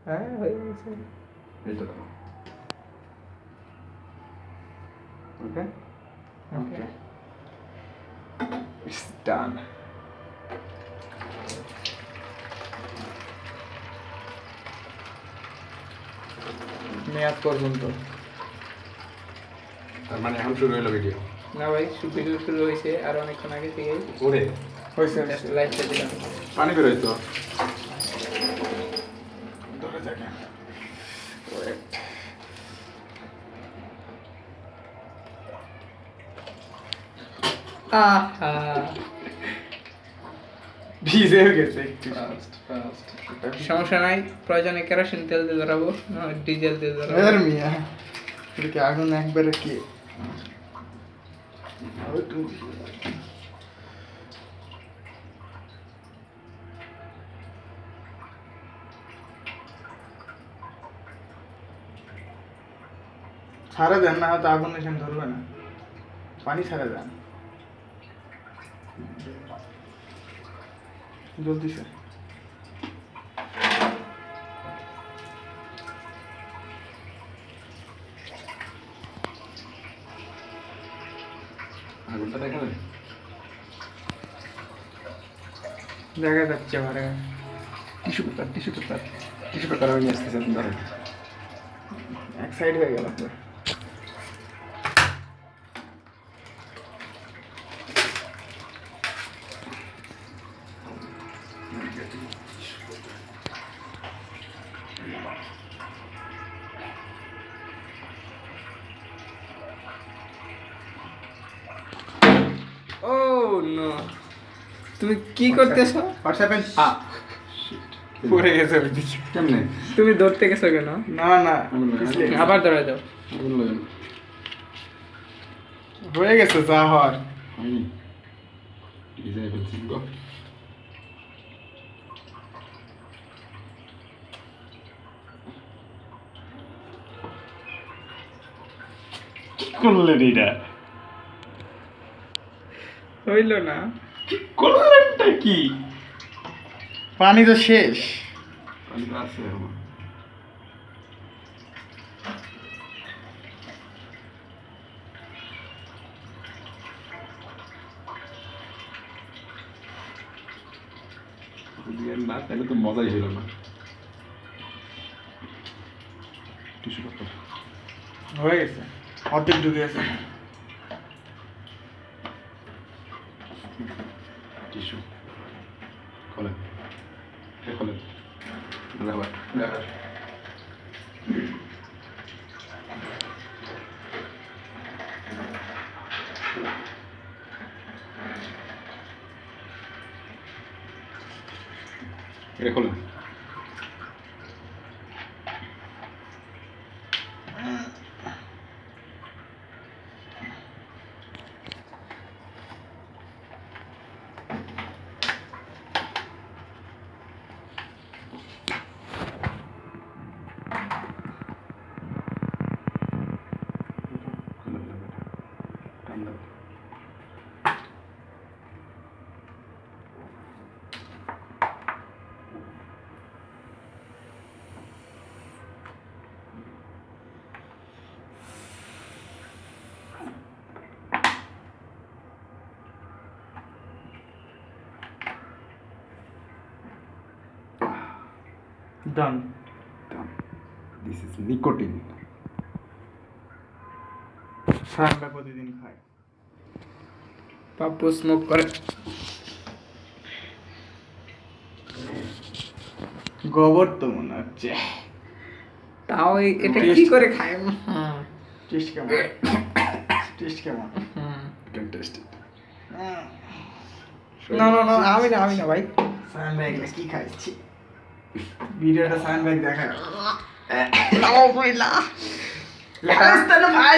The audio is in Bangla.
হ্যাঁ হয়ে গেছে। এই তো দেখো। ওকে ওকে ইটস ডান। মেয়াদ পর্যন্ত। তার মানে এখন শুরু হলো ভিডিও। না ভাই ভিডিও শুরু হয়েছে আর অনেকক্ষণ আগে থেকেই ওরে হয়েছে, লাইভটা দিলাম। পানি বেরোয় তো ধরে থাকে। আহা ভিজে গেছে একটু। সমস্যা নাই, প্রয়োজনে কেরোসিন তেল দিয়ে ধরাবো, ডিজেল দিয়ে ধরাবো। এর মিয়া এদিকে আগুন একবারে কি ছাড়া দেন না, হয়তো আগুন এখানে ধরবে না। পানি ছাড়া দেন জলদি স্যার। আগুনটা দেখা যায়, দেখা যাচ্ছে ঘরে। Tissue paper tissue paper tissue paper আমি নিয়ে আসতেছি, আপনি ধরেন। এক সাইড হয়ে গেল আপনার। ও নো, তুমি কি করতেছো? হোয়াটসঅ্যাপে পড়ে গেছে ওইদিকে। কেমনে? তুমি ধরতে গেছো কেন? না না আবার ধরে দাও। হয়ে গেছে যা হওয়ার। হয়নি ডিজাইন ফেলছি গো। করলেন এটা, হইল না। করলেনটা কি? পানি তো শেষ। পানি তো আছে আমার। যদি আর না তাহলে তো মজাই হইল না। টিস্যু পেপার হয়ে গেছে, অর্ধেক ঢুকে গেছে। টিস্যু খোলেন, খোলেন আবার এটা খোলেন। ঠান্ডা ডান। This is nicotine. সারাটা প্রতিদিন খাই। পাপ্পু স্মোক করে। গোবর তো মনে হচ্ছে। তাও এটা কি করে খায়? টেস্ট কেমন? টেস্ট কেমন? ক্যান টেস্ট ইট। না না না, আমি না ভাই। সায়ন ভাই এগুলো কি খাইছি? ভিডিওটা সায়ন ভাই দেখায়। নাও বইলা। ভাই